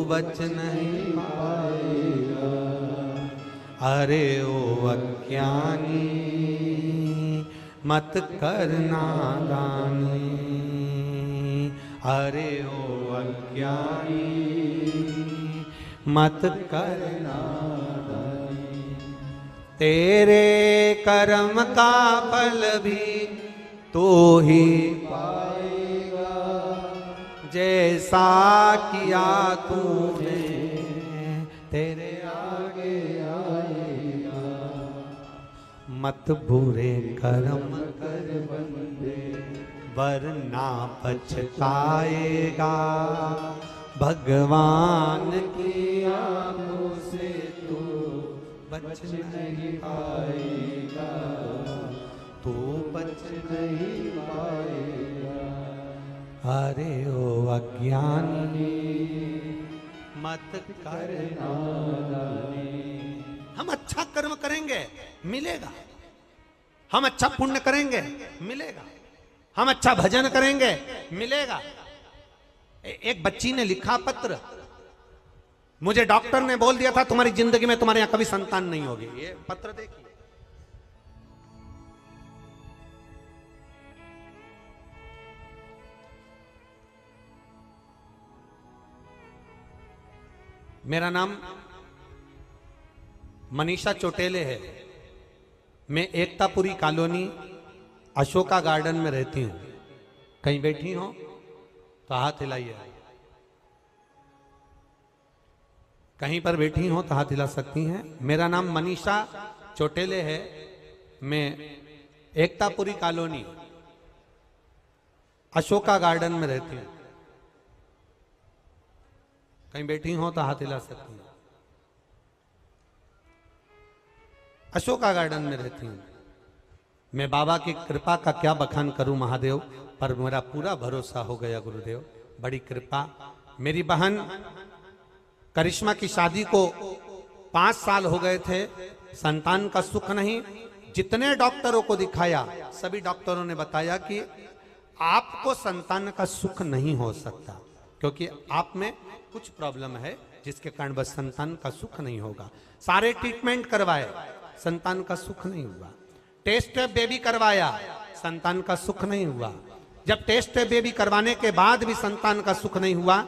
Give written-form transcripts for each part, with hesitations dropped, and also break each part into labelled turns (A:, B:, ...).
A: बच नहीं पाएगा। अरे ओ अज्ञानी मत करना दानी, अरे ओ अज्ञानी मत करना दानी। तेरे कर्म का फल भी तू ही पाएगा, जैसा किया तूने तेरे आगे आएगा। मत बुरे कर्म कर बंदे वरना पछताएगा। भगवान की आंखों से तू बच नहीं पाएगा, तू बच नहीं पाएगा। अरे ओ अज्ञानी मत करना दानी। हम अच्छा कर्म करेंगे मिलेगा, हम अच्छा पुण्य करेंगे मिलेगा, हम अच्छा भजन करेंगे मिलेगा। एक बच्ची ने लिखा पत्र, मुझे डॉक्टर ने बोल दिया था तुम्हारी जिंदगी में तुम्हारे यहां कभी संतान नहीं होगी। ये पत्र देखिए। मेरा नाम मनीषा चोटेले है। मैं एकतापुरी कॉलोनी अशोका गार्डन में रहती हूं। कहीं बैठी हो तो हाथ हिलाइए। कहीं पर बैठी हो तो हाथ हिला सकती हैं। मेरा नाम मनीषा चोटेले है। मैं एकतापुरी कॉलोनी अशोका गार्डन में रहती हूं। कहीं बैठी हो तो हाथ हिला सकती हैं। अशोका गार्डन में रहती हूं। मैं बाबा की कृपा का क्या बखान करूं महादेव, पर मेरा पूरा भरोसा हो गया गुरुदेव, बड़ी कृपा। मेरी बहन करिश्मा की शादी को 5 साल हो गए थे, संतान का सुख नहीं। जितने डॉक्टरों को दिखाया सभी डॉक्टरों ने बताया कि आपको संतान का सुख नहीं हो सकता, क्योंकि आप में कुछ प्रॉब्लम है जिसके कारण बस संतान का सुख नहीं होगा। सारे ट्रीटमेंट करवाए, संतान का सुख नहीं हुआ। टेस्ट बेबी करवाया, संतान का सुख नहीं हुआ। जब टेस्ट बेबी करवाने के बाद भी संतान का सुख नहीं हुआ,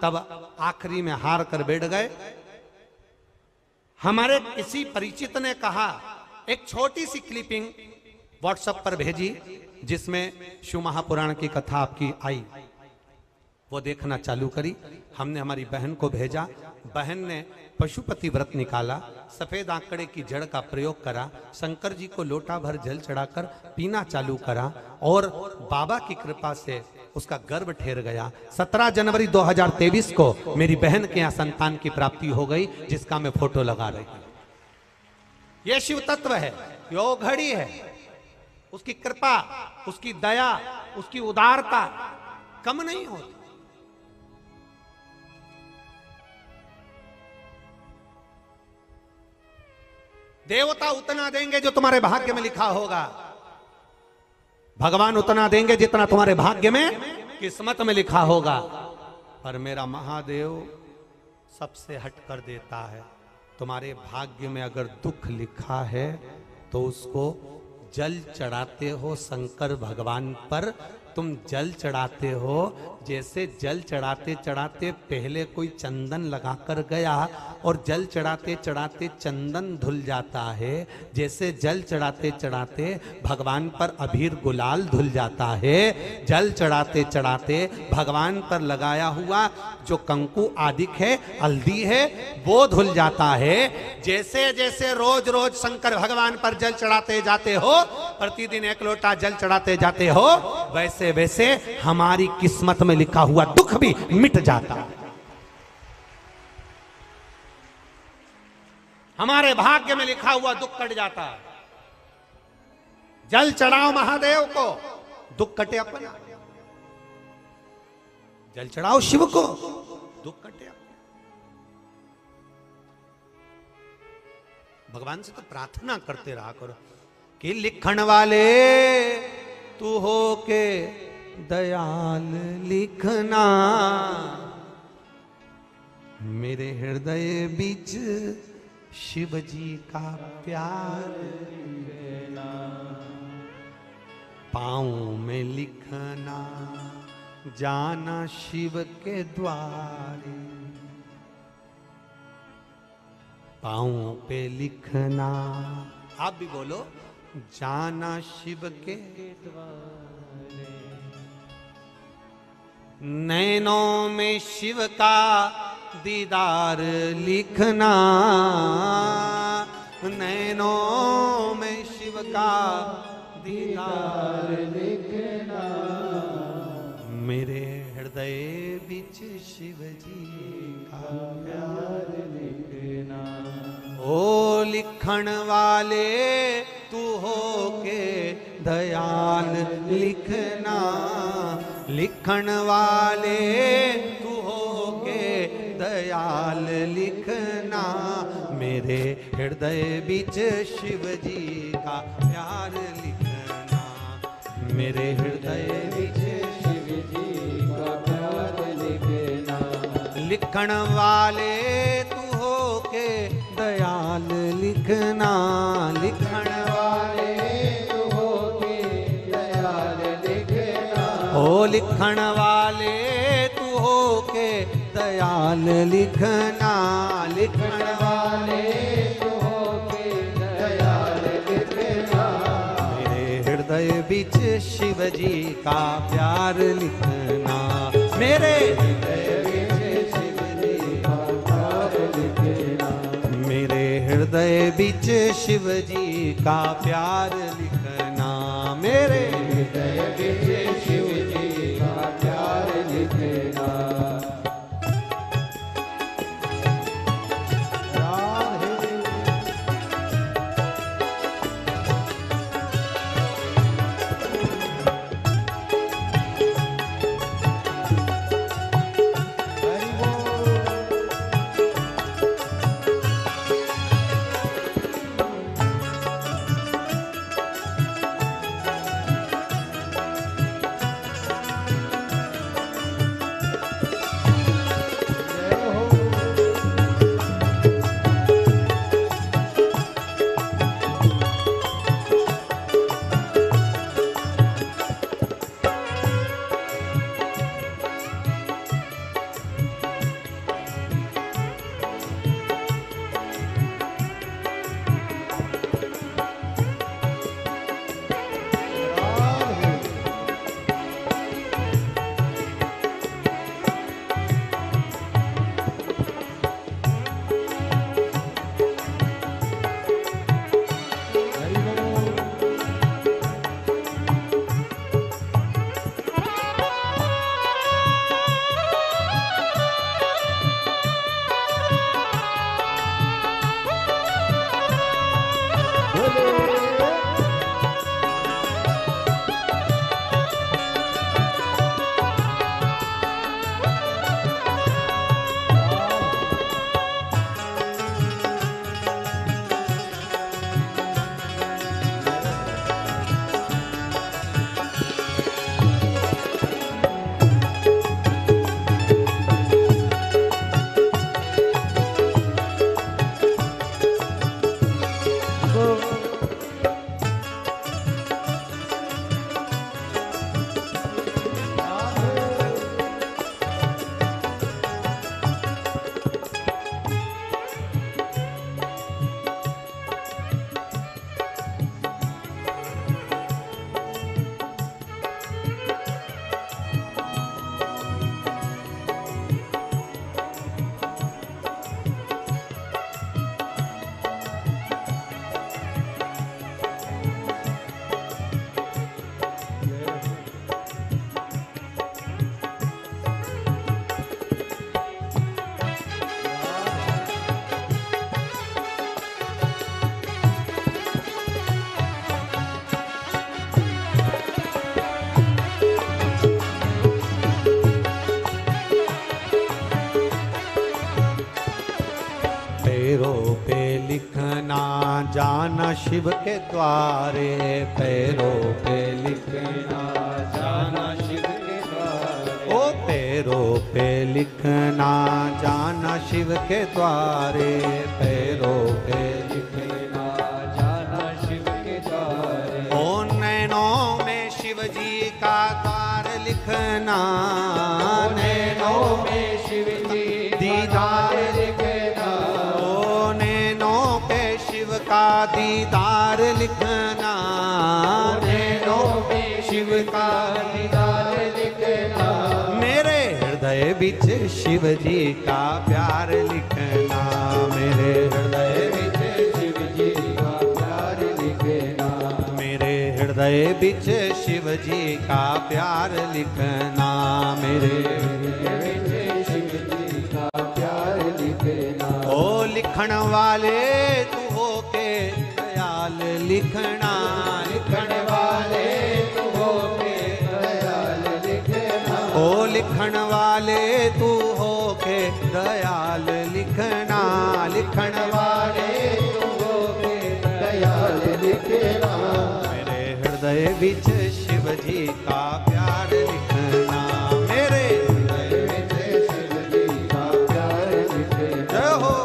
A: तब आखिरी में हार कर बैठ गए। हमारे किसी परिचित ने कहा, एक छोटी सी क्लिपिंग व्हाट्सएप पर भेजी जिसमें शिव महापुराण की कथा आपकी आई, वो देखना चालू करी। हमने हमारी बहन को भेजा। बहन ने पशुपति व्रत निकाला, सफेद आंकड़े की जड़ का प्रयोग करा, शंकर जी को लोटा भर जल चढ़ाकर पीना चालू करा और बाबा की कृपा से उसका गर्भ ठहर गया। 17 जनवरी 2023 को मेरी बहन के यहाँ संतान की प्राप्ति हो गई, जिसका मैं फोटो लगा रही हूं। यह शिव तत्व है, यो घड़ी है। उसकी कृपा, उसकी दया, उसकी उदारता कम नहीं होती। देवता उतना देंगे जो तुम्हारे भाग्य में लिखा होगा, भगवान उतना देंगे जितना तुम्हारे भाग्य में, किस्मत में लिखा होगा। पर मेरा महादेव सबसे हट कर देता है। तुम्हारे भाग्य में अगर दुख लिखा है तो उसको जल चढ़ाते हो शंकर भगवान पर। तुम जल चढ़ाते हो, जैसे जल चढ़ाते चढ़ाते पहले कोई चंदन लगाकर गया और जल चढ़ाते चढ़ाते चंदन धुल जाता है, जैसे जल चढ़ाते चढ़ाते भगवान पर अबीर गुलाल धुल जाता है, जल चढ़ाते चढ़ाते भगवान पर लगाया हुआ जो कंकु आदिक है, हल्दी है, वो धुल जाता है। जैसे जैसे रोज रोज शंकर भगवान पर जल चढ़ाते जाते हो, प्रतिदिन 1 लोटा जल चढ़ाते जाते हो, वैसे वैसे हमारी किस्मत में लिखा हुआ दुख भी मिट जाता है। हमारे भाग्य में लिखा हुआ दुख कट जाता है। जल चढ़ाओ महादेव को, दुख कटे अपना। जल चढ़ाओ शिव को, दुख कटे अपना। भगवान से तो प्रार्थना करते रहा करो कि लिखण वाले तू हो के दयाल लिखना, मेरे हृदय बीच शिव जी का प्यार, पाँव में लिखना जाना शिव के द्वारे, पाँव पे लिखना, आप भी बोलो, जाना शिव के द्वारे। नैनों में शिव का दीदार लिखना, नैनों में शिव का दीदार लिखना, मेरे हृदय बीच शिव जी का प्यार लिखना। ओ लिखण वाले तू हो के दयाल लिखना, लिखण वाले तू हो के दयाल लिखना, मेरे हृदय बीच शिव जी का प्यार लिखना, मेरे हृदय बीच शिव जी का प्यार लिखना। लिखण वाले तू हो के दयाल लिखना, लिखण वाले तू हो के दयाल लिखना, ओ लिखण वाले तू हो के दयाल लिखना, लिखण वाले तू हो के दयाल लिखना, मेरे हृदय बीच शिव जी का प्यार लिखना, मेरे हृदय बीच शिव जी का प्यार लिखना, मेरे हृदय बीच शिव जी का प्यार लिखना, मेरे हृदय बीच शिव जी का प्यार लिखना। पैरों पे लिखना जाना शिव के द्वारे, पैरों पे लिखना जाना शिव के द्वारे, ओ पैरों पे लिखना जाना शिव शिव के द्वारे, पैरों पे लिखना
B: जाना शिव के द्वारे।
A: ओ नैनों में शिव जी का द्वार लिखना,
B: नैनों में शिव जी दीदार लिखना।
A: ओ नैनों पे शिव का दीदार लिखना,
B: नैनों में शिव का दीदार लिखना।
A: मेरे हृदय बिच शिव जी का प्यार लिखना, मेरे हृदय
B: बिच शिव जी का प्यार लिखना।
A: मेरे हृदय बिच शिव जी का प्यार लिखना, मेरे
B: बिच शिव जी का प्यार लिखना।
A: ओ लिखण वाले तू हो के दयाल लिखना,
B: लिखण वाले तू हो के दयाल लिखना।
A: ओ लिखण वाले तू हो के दयाल लिखना, लिखण
B: वाले तू हो के दयाल लिखना।
A: मेरे हृदय बिच शिव जी का प्यार लिखना, मेरे हृदय
B: बिच शिव जी का प्यार लिखना।
A: जय हो।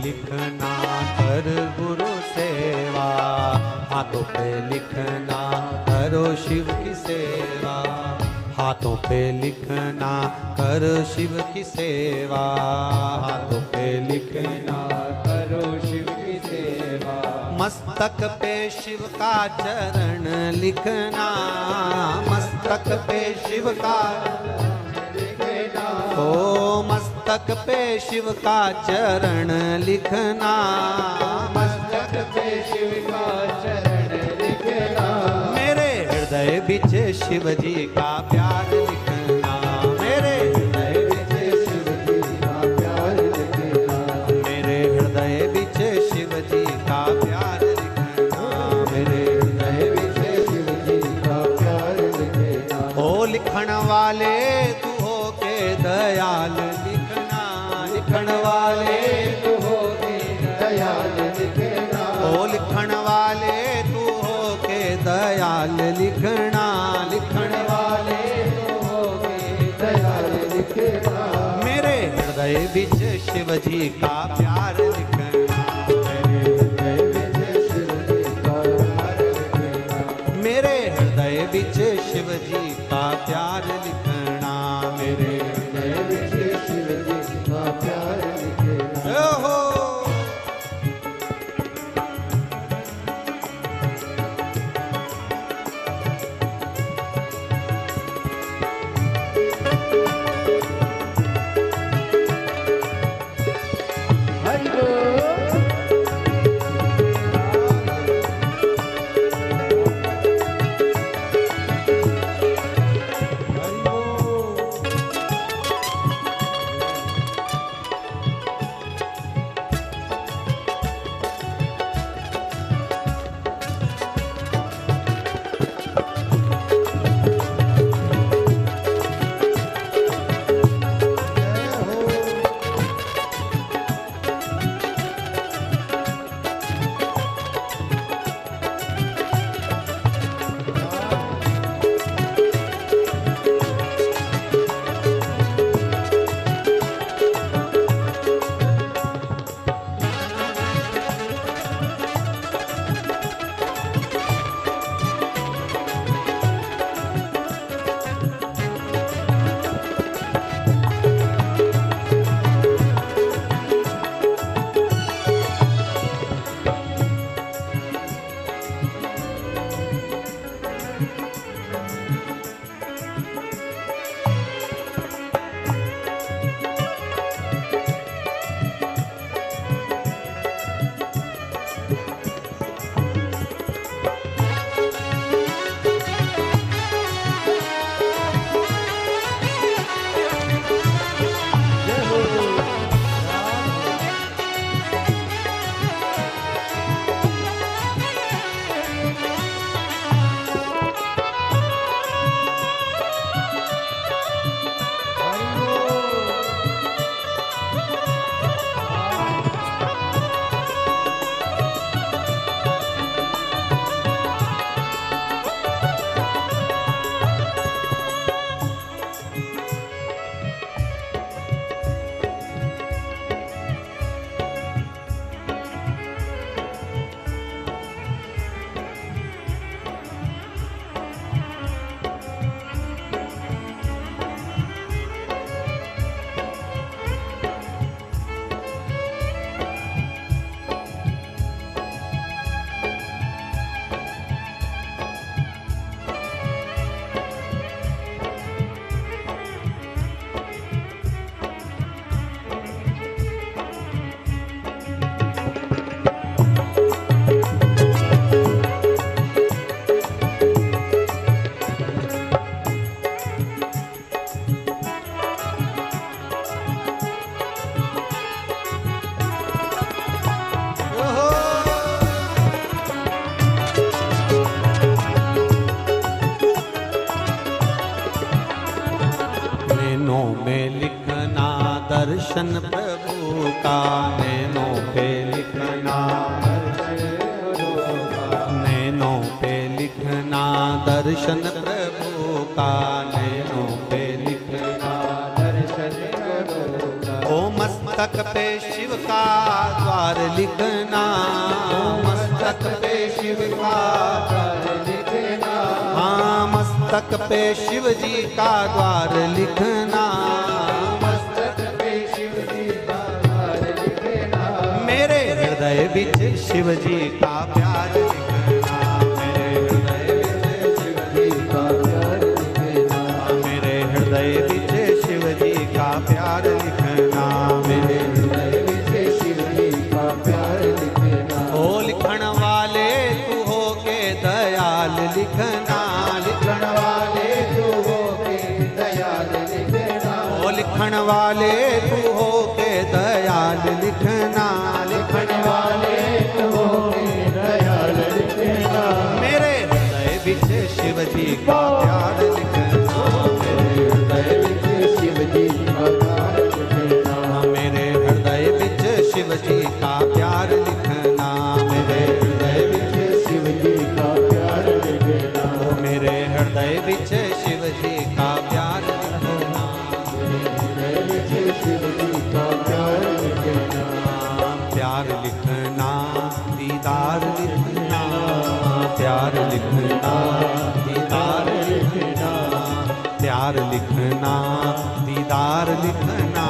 A: लिखना कर गुरु सेवा, हाथों पे लिखना करो शिव की सेवा, हाथों पे लिखना कर शिव की सेवा, हाथों पे लिखना
B: करो शिव की सेवा।
A: मस्तक पे शिव का चरण लिखना, मस्तक पे शिव का ओ मस्तक पे शिव का चरण लिखना,
B: मस्तक पे शिव का चरण
A: बिच शिव जी का प्यार लिखना, मेरे
B: हृदय विच शिव जी का प्यार लिखना,
A: मेरे हृदय बिच शिव जी का प्यार लिखना, मेरे
B: हृदय विच शिव जी का प्यार लिखना।
A: ओ लिखण वाले तू हो के दयाल लिखना, लिखण वाले
B: तू हो के दयाल लिखना,
A: ओ लिखण वाले तू हो के दयाल लिखना, लिखण
B: वाले तू हो के दयाल लिखना,
A: मेरे हृदय बिच शिव जी का प्यार लिखना,
B: हृदय विच शिव जी का प्यार लिखना,
A: मेरे हृदय बिच शिव जी का प्यार लिखना, मेरे
B: हृदय विच शिव जी का प्यार लिखना।
A: ओहो
B: हरि बोल। हरि बोल। नैनों में लिखना दर्शन प्रभु का, नैनों पे लिखना, नैनों पे लिखना दर्शन प्रभु का, नैनों पे लिखना दर्शन प्रभु का।
A: ओ मस्तक पे शिव का द्वार लिखना, मस्तक पे शिव का
B: द्वार लिखना,
A: हाँ मस्तक पे शिव जी का द्वार लिखना,
B: मस्तक पे शिव जी का द्वार लिखना,
A: मेरे हृदय बिच शिव जी का प्यार लिखना, मेरे हृदय बिच शिव जी
B: का प्यार लिखना,
A: मेरे हृदय बिच शिव जी का प्यार लिखना, मेरे
B: हृदय विच शिव जी का प्यार लिखना।
A: ओ लिखण वाले तू हो के दयाल लिखना, लिखण जी का प्यार लिखना,
B: मेरे हृदय विच शिव जी का प्यार लिखना,
A: मेरे हृदय विच शिव जी का प्यार लिखना, मेरे
B: हृदय विच शिव जी का प्यार लिखना,
A: मेरे हृदय विच शिव जी का प्यार लिखना,
B: हृदय विच शिव जी का प्यार लिखना,
A: प्यार लिखना दीदार लिखना, प्यार लिखना दीदार लिखना, प्यार लिखना दीदार लिखना,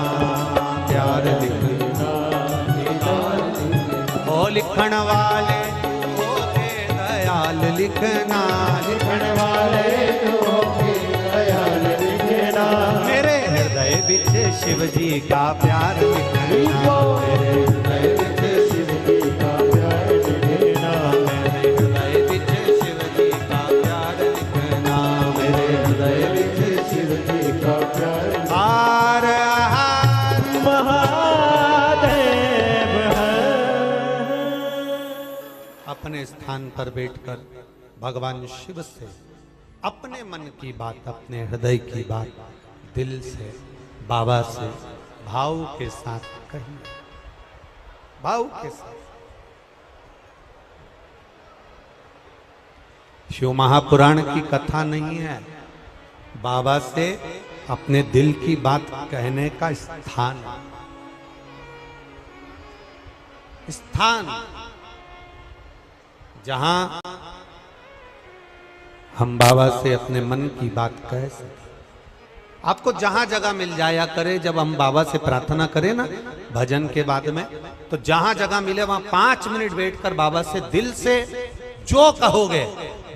A: प्यार लिखना दीदार लिखना। ओ लिखण वाले हो के दयाल लिखना, लिखण वाले
B: हो के दयाल लिखना,
A: मेरे हृदय विच शिव जी का प्यार लिखना,
B: मेरे हृदय विच शिव जी का प्यार लिखना,
A: मेरे हृदय विच शिव जी का प्यार लिखना,
B: मेरे हृदय विच शिव जी का प्यार
A: हार हार
B: महादेव है।
A: अपने स्थान पर बैठकर भगवान शिव से अपने मन की बात, अपने हृदय की बात दिल से बाबा से भाव के साथ कही, भाव के साथ। शिव महापुराण की कथा नहीं है, बाबा से अपने दिल की बात कहने का स्थान, स्थान जहां हम बाबा से अपने मन की बात कह सकें। आपको जहां जगह मिल जाया करे, जब हम बाबा से प्रार्थना करें ना भजन के बाद में, तो जहां जगह मिले वहां 5 मिनट बैठकर बाबा से दिल से जो कहोगे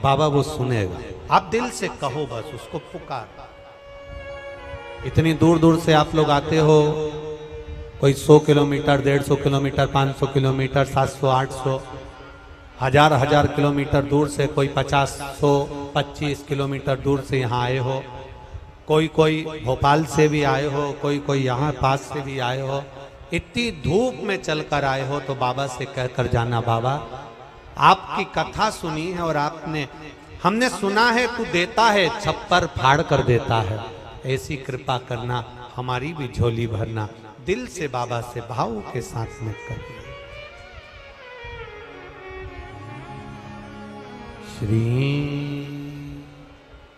A: बाबा वो सुनेगा। आप दिल से कहो, बस उसको पुकार। इतनी दूर दूर से आप लोग आते हो, कोई 100 किलोमीटर, 150 किलोमीटर, 500 किलोमीटर, 700, 800, हजार किलोमीटर दूर से, कोई 50, 100, 25 किलोमीटर दूर से यहाँ आए हो, कोई भोपाल से भी आए हो, कोई यहाँ पास से भी आए हो। इतनी धूप में चलकर आए हो तो बाबा से कहकर जाना, बाबा आपकी कथा सुनी है और हमने सुना है तू देता है, छप्पर फाड़ कर देता है, ऐसी कृपा करना, हमारी भी झोली भरना। दिल से बाबा से भाव के साथ में कहिए। श्री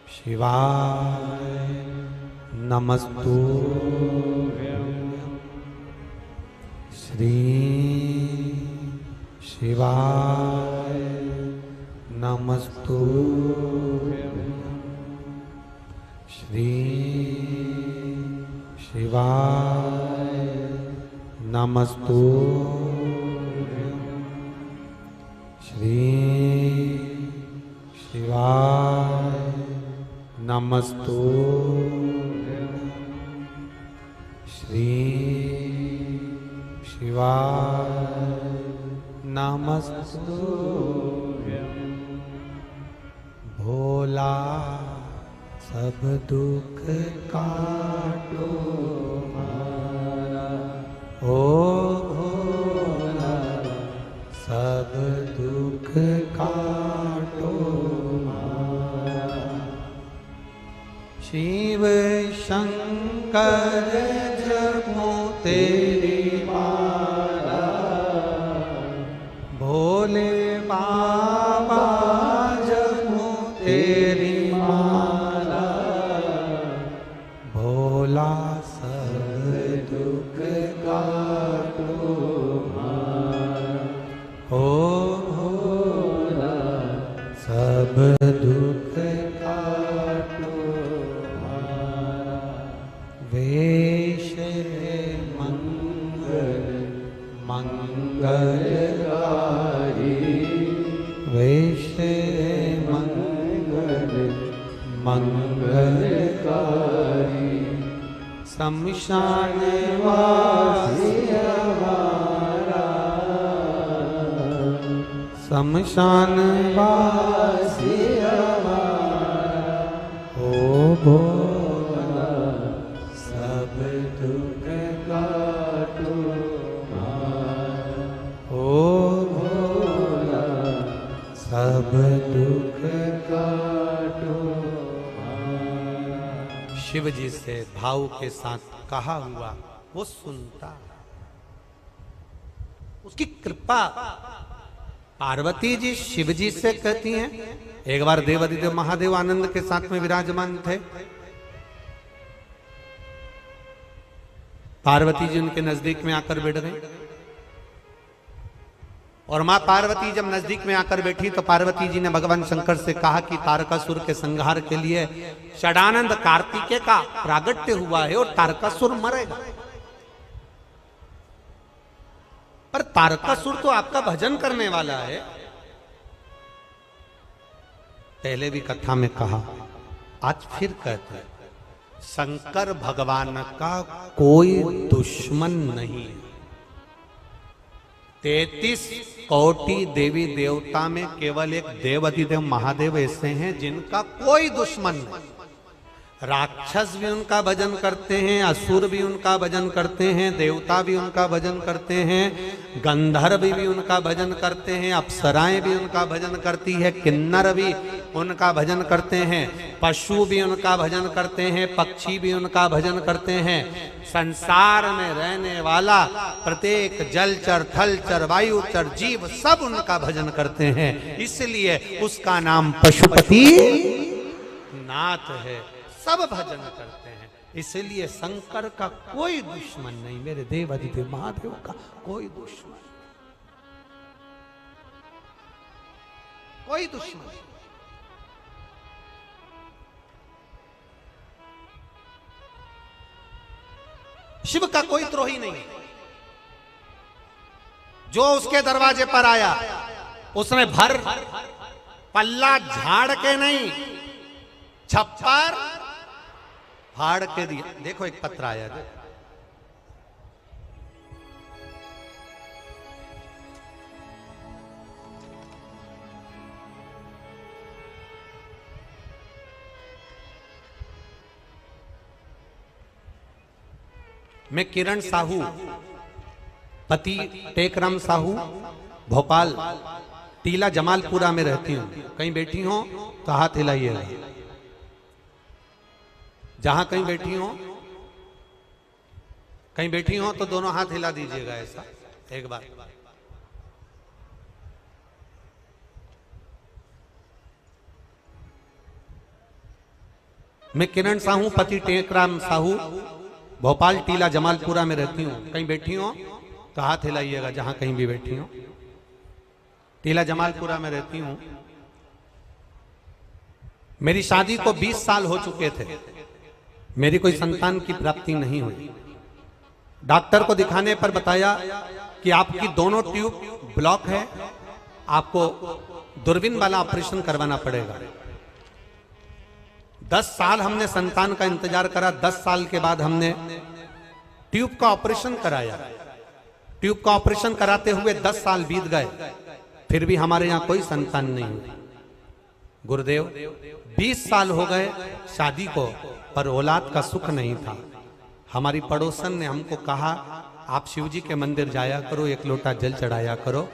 A: शिवाय नमस्तुभ्यं, श्री शिवाय नमस्तुभ्यं, श्री शिवाय नमस्तुभ्यं, श्री शिवाय नमस्तुभ्यं, श्री शिवाय नमस्तुभ्यं। भोला सब दुख काटो हमारा, ओ भोला सब दुख काटो हमारा। शिव शंकर जपो तेरी माला, भोले बाबा जपो तेरी माला, भोला सब दुख काटो हमारा, ओ भोला सब दुख काटो हमारा। वेश मंगल मंगलकारी, वेश मंगल मंगलकारी, शमशान वासी हमारा, शमशान वासी हमारा, ओ भोला सब दुख काटो हमारा, ओ भोला सब दुख काटो शिव जी से भाव के साथ कहा हुआ वो सुनता है। उसकी कृपा पार्वती जी शिव जी से कहती हैं। एक बार देवादिदेव महादेव आनंद के साथ में विराजमान थे। पार्वती जी उनके नजदीक में आकर बैठ गई और मां पार्वती जब नजदीक में आकर बैठी तो पार्वती जी ने भगवान शंकर से कहा कि तारकासुर के संहार के लिए षडानंद कार्तिकेय का प्रागट्य हुआ है और तारकासुर मरेगा। पर तारकासुर तो आपका भजन करने वाला है। पहले भी कथा में कहा, आज फिर कहते हैं, शंकर भगवान का कोई दुश्मन नहीं है। 33 कोटि देवी देवता में केवल एक देवाधिदेव महादेव ऐसे हैं जिनका कोई दुश्मन नहीं। राक्षस भी उनका भजन करते हैं, असुर भी उनका भजन करते हैं, देवता भी उनका भजन करते हैं, गंधर्व भी उनका भजन करते हैं, अप्सराएं भी उनका भजन करती है, किन्नर भी उनका भजन करते हैं, पशु भी उनका भजन करते हैं, पक्षी भी उनका भजन करते हैं। संसार में रहने वाला प्रत्येक जलचर थलचर वायुचर जीव सब उनका भजन करते हैं। इसलिए उसका नाम पशुपति नाथ है। सब भजन करते हैं। इसलिए शंकर का कोई दुश्मन नहीं, मेरे देवाधिदेव महादेव का कोई दुश्मन, कोई दुश्मन। शिव का कोई द्रोही नहीं। जो उसके दरवाजे पर आया उसने भर पल्ला झाड़ के नहीं, छप्पर फाड़ के दिया। देखो एक पत्र आया है, मैं किरण साहू पति टेकराम साहू भोपाल टीला जमालपुरा में रहती हूं। कहीं बैठी हो तो हाथ हिलाइएगा। जहां कहीं बैठी हो, कहीं बैठी हो तो दोनों हाथ हिला दीजिएगा ऐसा एक बार। मैं किरण साहू पति टेकराम साहू भोपाल टीला जमालपुरा में रहती हूं। कहीं बैठी हो तो हाथ हिलाइएगा जहां कहीं भी बैठी हो। टीला जमालपुरा में रहती हूं। मेरी शादी को 20 साल हो चुके थे। मेरी कोई संतान की प्राप्ति नहीं हुई। डॉक्टर को दिखाने पर बताया कि आपकी दोनों ट्यूब ब्लॉक है, आपको दूरबीन वाला ऑपरेशन करवाना पड़ेगा। 10 साल हमने संतान का इंतजार करा। 10 साल के बाद हमने ट्यूब का ऑपरेशन कराया। ट्यूब का ऑपरेशन कराते हुए 10 साल बीत गए, फिर भी हमारे यहां कोई संतान नहीं हुई। गुरुदेव 20 साल हो गए शादी को, पर औलाद का सुख नहीं था। हमारी पड़ोसन ने हमको कहा, आप शिव जी के मंदिर जाया करो, एक लोटा जल चढ़ाया करो।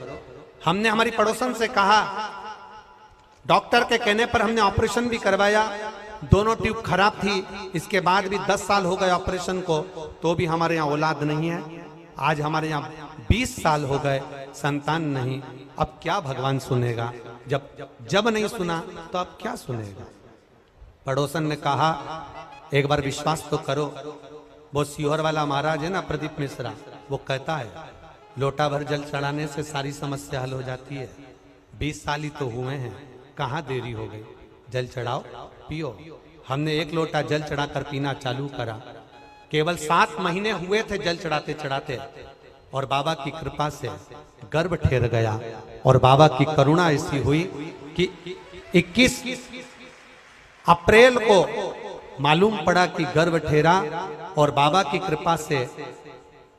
A: हमने हमारी पड़ोसन से कहा, डॉक्टर के कहने पर हमने ऑपरेशन भी करवाया। दोनों ट्यूब खराब थी। इसके बाद भी 10 साल हो गए ऑपरेशन को, तो भी हमारे यहाँ औलाद नहीं है। आज हमारे यहाँ 20 साल हो गए, संतान नहीं। अब क्या भगवान सुनेगा? जब नहीं सुना तो अब क्या सुनेगा? पड़ोसन ने कहा, एक बार विश्वास तो करो। वो सीहोर वाला महाराज है ना, प्रदीप मिश्रा, वो कहता है लोटा भर जल चढ़ाने से सारी समस्या हल हो जाती है। 20 साल ही तो हुए हैं, कहाँ देरी हो गई? जल चढ़ाओ, पियो। हमने 1 लोटा जल चढ़ाकर पीना चालू करा। केवल 7 महीने हुए थे जल चढ़ाते चढ़ाते, और बाबा की कृपा से गर्भ ठहर गया। और बाबा की करुणा ऐसी हुई कि 21 अप्रैल को मालूम पड़ा कि गर्भ ठहरा। और बाबा की कृपा से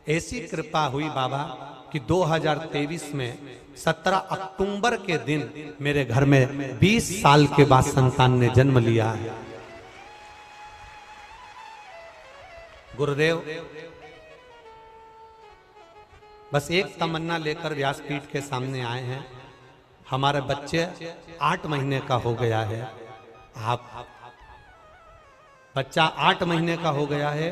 A: ऐसी कृपा हुई बाबा कि 2023 में 17 अक्टूबर के दिन मेरे घर में 20 साल के बाद संतान ने जन्म लिया है। गुरुदेव बस एक तमन्ना लेकर व्यासपीठ के सामने आए हैं। हमारे बच्चे 8 महीने का हो गया है। आप बच्चा 8 महीने का हो गया है।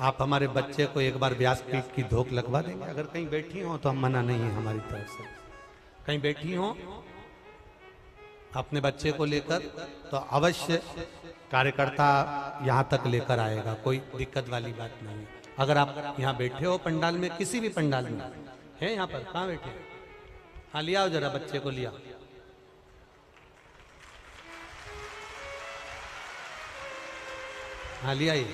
A: आप हमारे बच्चे को एक बार व्यासपीठ की धोख लगवा देंगे? अगर कहीं बैठी हो तो हम मना नहीं है हमारी तरफ से। कहीं बैठी हो अपने बच्चे को लेकर तो अवश्य कार्यकर्ता यहाँ तक लेकर आएगा, कोई दिक्कत वाली बात नहीं है। अगर आप यहाँ बैठे हो पंडाल में, किसी भी पंडाल में है, यहाँ पर कहाँ बैठे? हाँ लिया जरा बच्चे को लिया। हाँ लिया ही।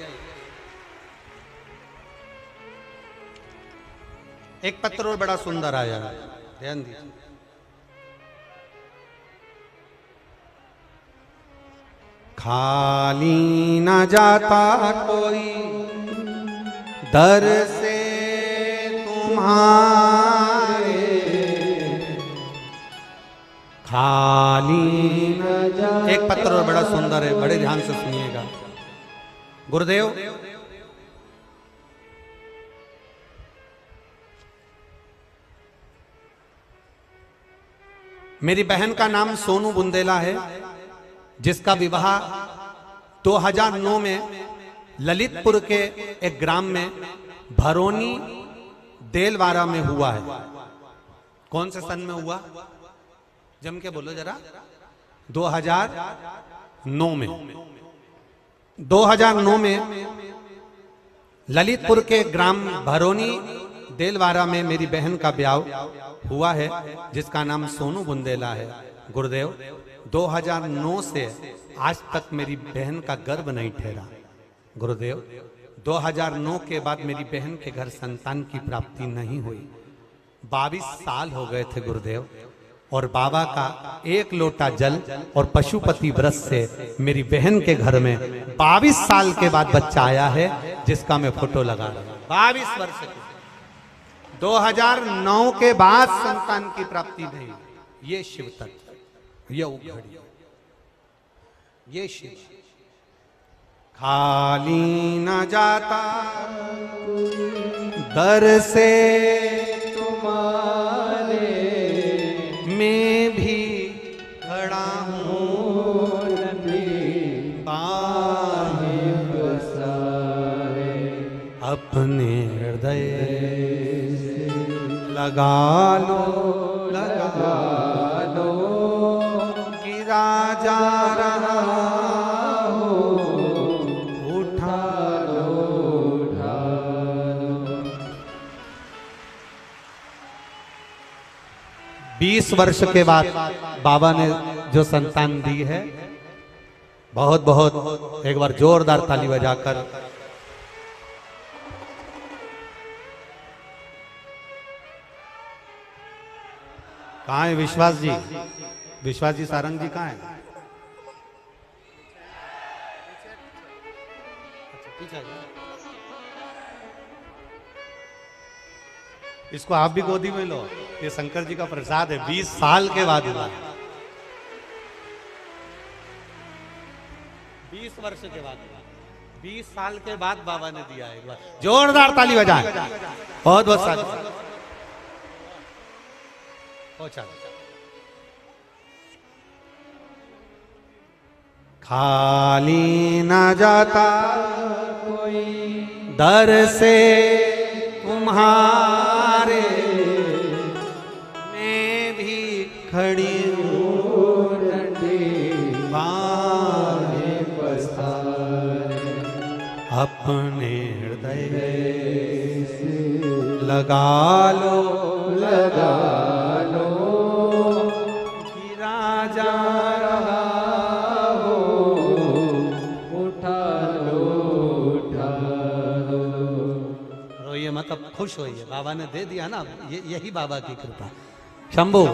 A: एक पत्र और बड़ा सुंदर आया है, ध्यान दीजिए। खाली न जाता कोई दर से तुम्हारे, खाली न जाता। एक पत्र और बड़ा सुंदर है, बड़े ध्यान से सुनिएगा। गुरुदेव मेरी बहन का नाम सोनू बुंदेला है, जिसका विवाह 2009 में ललितपुर के एक ग्राम में भरोनी देलवारा में हुआ है। कौन से सन में हुआ? जम के बोलो जरा। 2009 में। 2009 में ललितपुर के ग्राम भरोनी देलवारा में मेरी बहन का ब्याह हुआ है, जिसका नाम सोनू बुंदेला है। गुरुदेव 2009 से आज तक मेरी बहन का गर्भ नहीं ठहरा। गुरुदेव 2009 के बाद मेरी बहन के घर संतान की प्राप्ति नहीं हुई। 22 साल हो गए थे गुरुदेव, और बाबा का एक लोटा जल और पशुपति व्रत से मेरी बहन के घर में 22 साल के बाद बच्चा आया है, जिसका मैं फोटो लगा रहा हूं। 22 वर्ष के 2009 के बाद संतान की प्राप्ति नहीं। ये शिव तत्व, ये उघड़ी, ये शिव। खाली न जाता दर से तुम्हारे, मैं भी खड़ा हूँ पाए बसाए, अपने हृदय लगा लो गिरा जा रहा हो, उठा लो 20 वर्ष के बाद बाबा ने जो संतान दी है, बहुत बहुत एक बार जोरदार ताली बजाकर कहाँ है विश्वास जी? विश्वास जी सारंग जी कहाँ है? इसको आप भी गोदी में लो, ये शंकर जी का प्रसाद है। 20 साल के बाद हुआ, 20 वर्ष के बाद, 20 साल के बाद बाबा ने दिया। एक बार जोरदार ताली बजाएं। बहुत बहुत साल खाली न जाता कोई दर से तुम्हारे, मैं भी खड़ी हूँ बाहे पसारे, अपने हृदय लगा लो गिरा जा रहा हो, उठा लो रोइए मत, अब खुश होइए। बाबा ने दे दिया ना, यही बाबा की कृपा। शंभू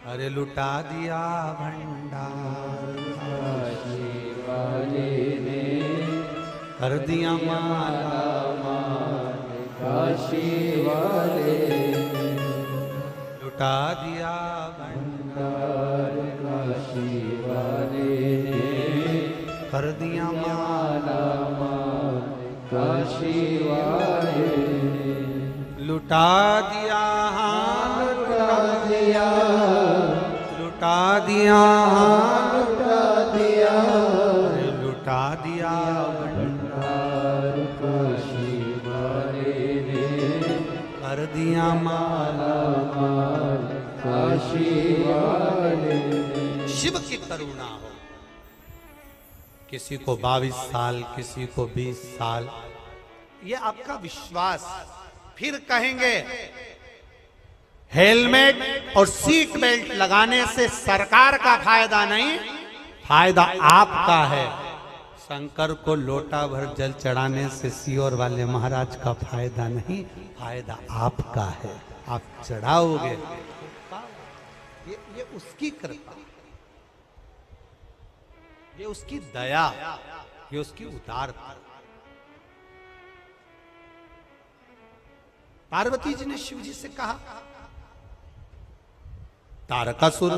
A: अरे लुटा दिया भंडार, कर दिया माला काशी वाले, लुटा दिया भंडार काशी वाले, कर दिया माला काशी वाले, लुटा दिया लुटा दिया दिया माला
B: माल काशी वाले ने।
A: शिव की करुणा हो। किसी को 22 साल, किसी को 20 साल, ये आपका विश्वास। फिर कहेंगे हेलमेट और सीट बेल्ट लगाने से सरकार का फायदा नहीं, फायदा आपका है। शंकर को लोटा भर जल चढ़ाने से सियोर वाले महाराज का फायदा नहीं, फायदा आपका है। आप चढ़ाओगे, ये उसकी कृपा, ये उसकी दया, ये उसकी उदारता। पार्वती जी ने शिव जी से कहा तारकासुर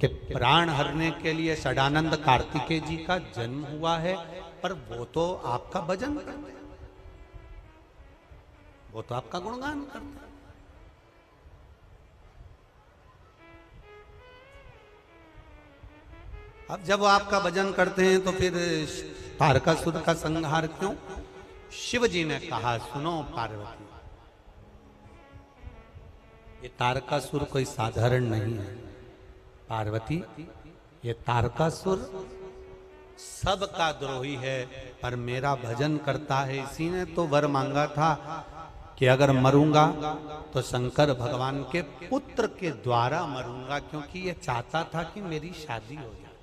A: के प्राण हरने के लिए षडानंद कार्तिकेय जी का जन्म हुआ है, पर वो तो आपका भजन करते हैं, वो तो आपका गुणगान करते हैं। अब जब वो आपका भजन करते हैं तो फिर तारकासुर का संहार क्यों? शिव जी ने कहा सुनो पार्वती, ये तारकासुर कोई साधारण नहीं है। पार्वती, ये तारकासुर सबका द्रोही है, पर मेरा भजन करता है। इसी ने तो वर मांगा था कि अगर मरूंगा तो शंकर भगवान के पुत्र के द्वारा मरूंगा, क्योंकि ये चाहता था कि मेरी शादी हो जाए।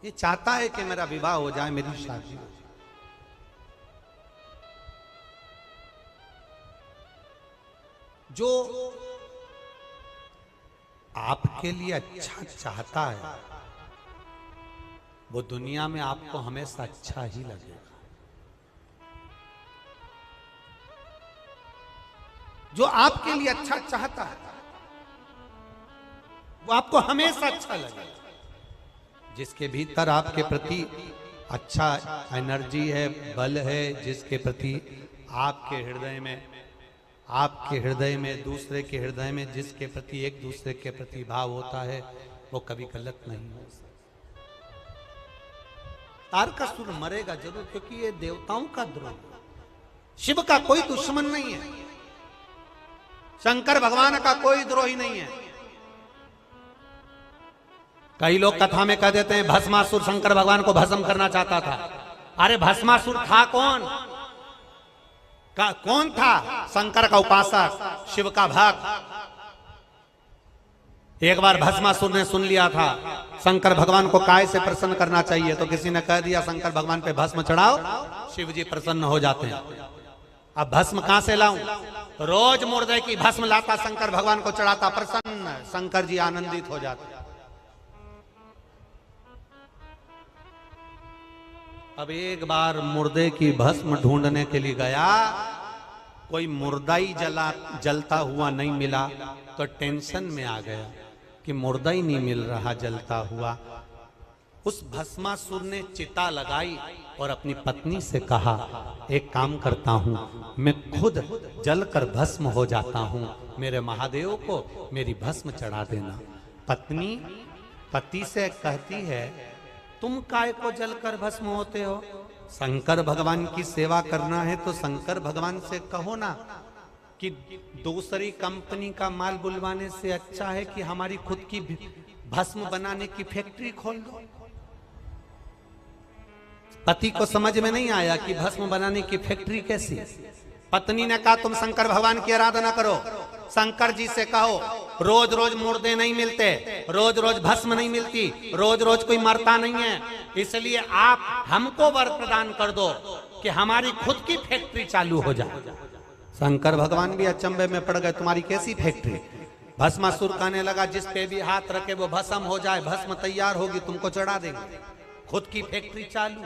A: ये चाहता है कि मेरा विवाह हो जाए, मेरी शादी हो जाए। जो आपके लिए अच्छा चाहता है वो दुनिया में आपको हमेशा अच्छा ही लगेगा। जो आपके लिए अच्छा चाहता है वो आपको हमेशा अच्छा लगेगा। जिसके भीतर आपके प्रति अच्छा एनर्जी है, बल है, जिसके प्रति आपके हृदय में दूसरे के हृदय में जिसके प्रति एक दूसरे के प्रति भाव होता है, वो कभी गलत नहीं हो सकता। तारकासुर मरेगा जरूर, क्योंकि ये देवताओं का द्रोह, शिव का कोई दुश्मन नहीं है, शंकर भगवान का कोई द्रोही नहीं है। कई लोग कथा में कह देते हैं भस्मासुर शंकर भगवान को भस्म करना चाहता था। अरे भस्मासुर था कौन? कौन था? शंकर का उपासक, शिव का भक्त। एक बार भस्मासुर ने सुन लिया था शंकर भगवान को काय से प्रसन्न करना चाहिए, तो किसी ने कह दिया शंकर भगवान पे भस्म चढ़ाओ, शिव जी प्रसन्न हो जाते हैं। अब भस्म कहां से लाऊं? रोज मुर्दे की भस्म लाता, शंकर भगवान को चढ़ाता, प्रसन्न शंकर जी आनंदित हो जाते। अब एक बार मुर्दे की भस्म ढूंढने के लिए गया, कोई मुर्दा ही जलता हुआ नहीं मिला, तो टेंशन में आ गया कि मुर्दा ही नहीं मिल रहा जलता हुआ। उस भस्मासुर ने चिता लगाई और अपनी पत्नी से कहा एक काम करता हूं, मैं खुद जलकर भस्म हो जाता हूं, मेरे महादेव को मेरी भस्म चढ़ा देना। पत्नी पति से कहती है तुम काय को जलकर भस्म होते हो? शंकर भगवान की सेवा करना है तो शंकर भगवान से कहो ना कि दूसरी कंपनी का माल बुलवाने से अच्छा है कि हमारी खुद की भस्म बनाने की फैक्ट्री खोल दो। पति को समझ में नहीं आया कि भस्म बनाने की फैक्ट्री कैसी। पत्नी ने कहा तुम शंकर भगवान की आराधना करो, शंकर जी से कहो रोज रोज मुर्दे नहीं मिलते, रोज रोज भस्म नहीं मिलती, रोज रोज कोई मरता नहीं है, इसलिए आप हमको वर प्रदान कर दो कि हमारी खुद की फैक्ट्री चालू हो जाए। शंकर भगवान भी अचंभे में पड़ गए, तुम्हारी कैसी फैक्ट्री? भस्मासुर कहने लगा जिस पे भी हाथ रखे वो भस्म हो जाए, भस्म तैयार होगी तुमको चढ़ा देंगे। खुद की फैक्ट्री चालू,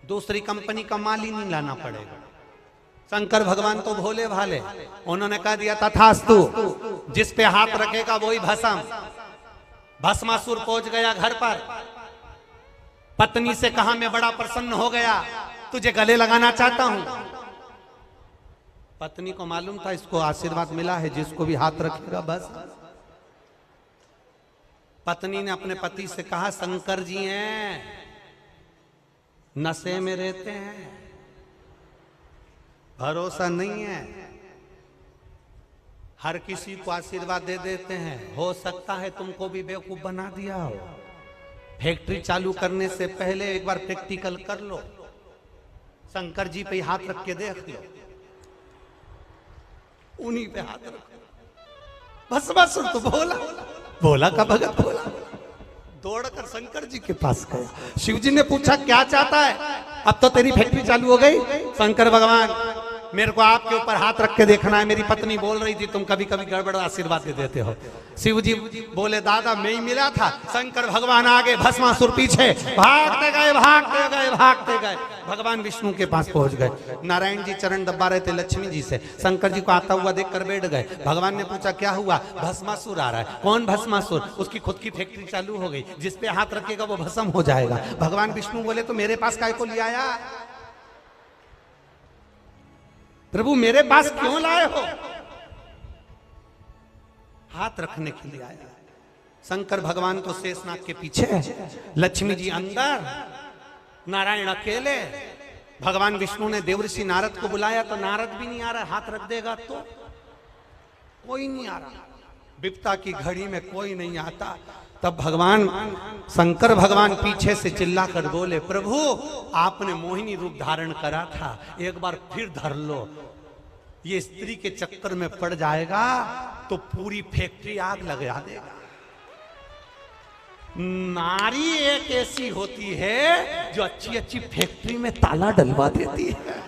A: दूसरी कंपनी का माल ही नहीं लाना पड़ेगा। शंकर भगवान तो भोले भाले, उन्होंने कह दिया तथास्तु, जिस पे हाथ रखेगा वही भस्म। भस्मासुर पहुंच गया घर पर, पत्नी से कहा मैं बड़ा प्रसन्न हो गया, तुझे गले लगाना चाहता हूं। पत्नी को मालूम था इसको आशीर्वाद मिला है, जिसको भी हाथ रखेगा बस। पत्नी ने अपने पति से कहा शंकर जी हैं, नशे में रहते हैं, भरोसा नहीं है। हर किसी को आशीर्वाद दे देते हैं, हो सकता है तुमको भी बेवकूफ बना दिया हो। फैक्ट्री चालू करने से पहले एक बार प्रैक्टिकल कर लो, शंकर जी पे हाथ रख के देख लो, उन्हीं पे हाथ रखो। भस्मासुर तो भोला भोला का भगत भोला दौड़कर शंकर जी के पास गया। शिव जी ने पूछा क्या चाहता है? अब तो तेरी फैक्ट्री चालू हो गई। शंकर भगवान मेरे को आपके ऊपर हाथ रख के देखना है, मेरी पत्नी बोल रही थी तुम कभी कभी गड़बड़ आशीर्वाद दे देते हो। शिव जी बोले दादा मैं ही मिला था। शंकर भगवान आगे, भस्मासुर पीछे, भागते गए भागते गए भागते गए, भगवान विष्णु के पास पहुंच गए। नारायण जी चरण दबा रहे थे लक्ष्मी जी से, शंकर जी को आता हुआ देखकर बैठ गए। भगवान ने पूछा क्या हुआ? भस्मासुर आ रहा है। कौन भस्मासुर? उसकी खुद की फैक्ट्री चालू हो गई, जिस पे हाथ रखेगा वो भस्म हो जाएगा। भगवान विष्णु बोले तो मेरे पास काय को ले आया? प्रभु मेरे पास क्यों लाए हो? हाथ रखने के लिए आया। शंकर भगवान तो शेषनाग के पीछे, लक्ष्मी जी अंदर, नारायण अकेले। भगवान विष्णु ने देवर्षि नारद को बुलाया तो नारद भी नहीं आ रहा, हाथ रख देगा तो कोई नहीं आ रहा। विपता की घड़ी में कोई नहीं आता। तब भगवान शंकर भगवान पीछे से चिल्ला कर बोले प्रभु आपने मोहिनी रूप धारण करा था, एक बार फिर धर लो। ये स्त्री के चक्कर में पड़ जाएगा तो पूरी फैक्ट्री आग लगा देगा। नारी एक ऐसी होती है जो अच्छी अच्छी फैक्ट्री में ताला डलवा देती है।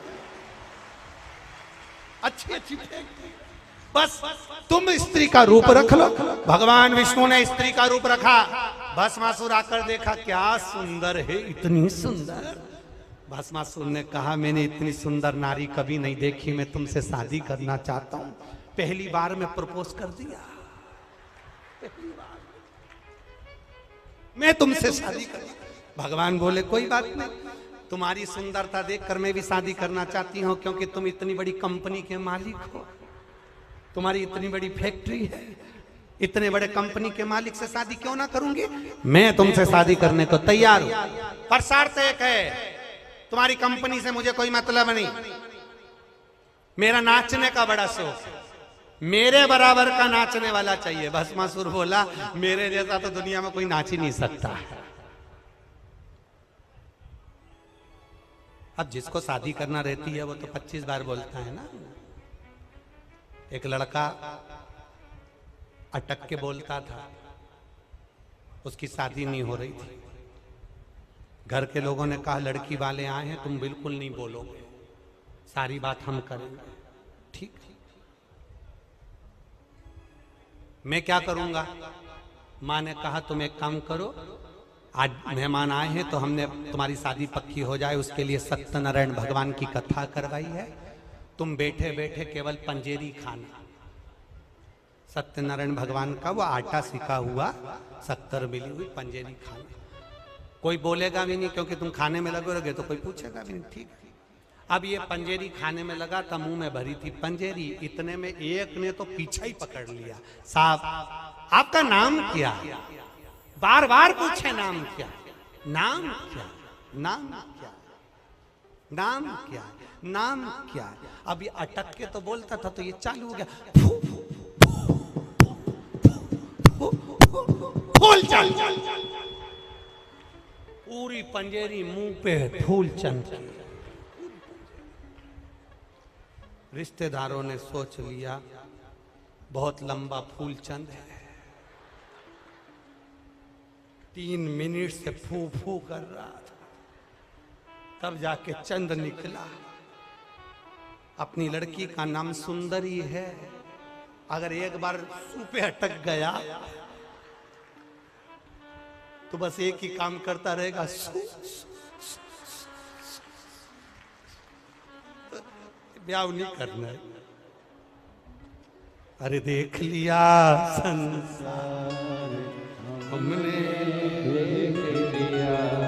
A: अच्छी अच्छी फैक्ट्री, बस तुम स्त्री का रूप रख लो। भगवान विष्णु ने स्त्री का रूप रखा। भस्मासुर आकर देखा क्या सुंदर है, इतनी सुंदर। भस्मासुर ने कहा मैंने इतनी सुंदर नारी कभी नहीं देखी, मैं तुमसे शादी करना चाहता हूं। पहली बार में प्रपोज कर दिया, पहली बार मैं तुमसे शादी कर। भगवान बोले कोई बात नहीं, तुम्हारी सुंदरता देखकर मैं भी शादी करना चाहती हूं, क्योंकि तुम इतनी बड़ी कंपनी के मालिक हो, तुम्हारी इतनी बड़ी फैक्ट्री है, इतने बड़े कंपनी के मालिक से शादी क्यों ना करूंगी? मैं तुमसे शादी करने को तैयार हूं, पर शर्त एक है, तुम्हारी कंपनी से मुझे कोई मतलब नहीं। मेरा नाचने का बड़ा शौक है, मेरे बराबर का नाचने वाला चाहिए। भस्मासुर बोला मेरे जैसा तो दुनिया में कोई नाच ही नहीं सकता। अब जिसको शादी करना रहती है वो तो 25 बार बोलता है ना। एक लड़का अटक के बोलता था, उसकी शादी नहीं हो रही थी। घर के लोगों ने कहा लड़की वाले आए हैं, तुम बिल्कुल नहीं बोलोगे, सारी बात हम करेंगे। ठीक, मैं क्या करूंगा? माँ ने कहा तुम एक काम करो, आज मेहमान आए हैं तो हमने तुम्हारी शादी पक्की हो जाए उसके लिए सत्यनारायण भगवान की कथा करवाई है। तुम बैठे बैठे केवल पंजेरी खाना। सत्यनारायण भगवान का वो आटा सिका हुआ 70 मिली हुई पंजेरी खाना। कोई बोलेगा भी नहीं क्योंकि तुम खाने में लगे रहोगे तो कोई पूछेगा भी नहीं। ठीक। अब ये पंजेरी खाने में लगा था, मुंह में भरी थी पंजेरी, इतने में एक ने तो पीछा ही पकड़ लिया। साहब आपका नाम क्या? बार बार पूछे नाम क्या, नाम क्या, नाम क्या, नाम क्या, नाम क्या। अब ये अटक के तो बोलता था तो ये चालू हो गया, फूल चल, पूरी पंजेरी मुंह पे फूल चंद। रिश्तेदारों ने सोच लिया बहुत लंबा फूल चंद है, 3 मिनट से फू फू कर रहा था, तब जाके चंद निकला। अपनी लड़की का नाम सुंदरी है, अगर एक बार सू पे अटक गया तो बस एक ही काम करता रहेगा, ब्याह नहीं करना है। अरे देख लिया संसार हमने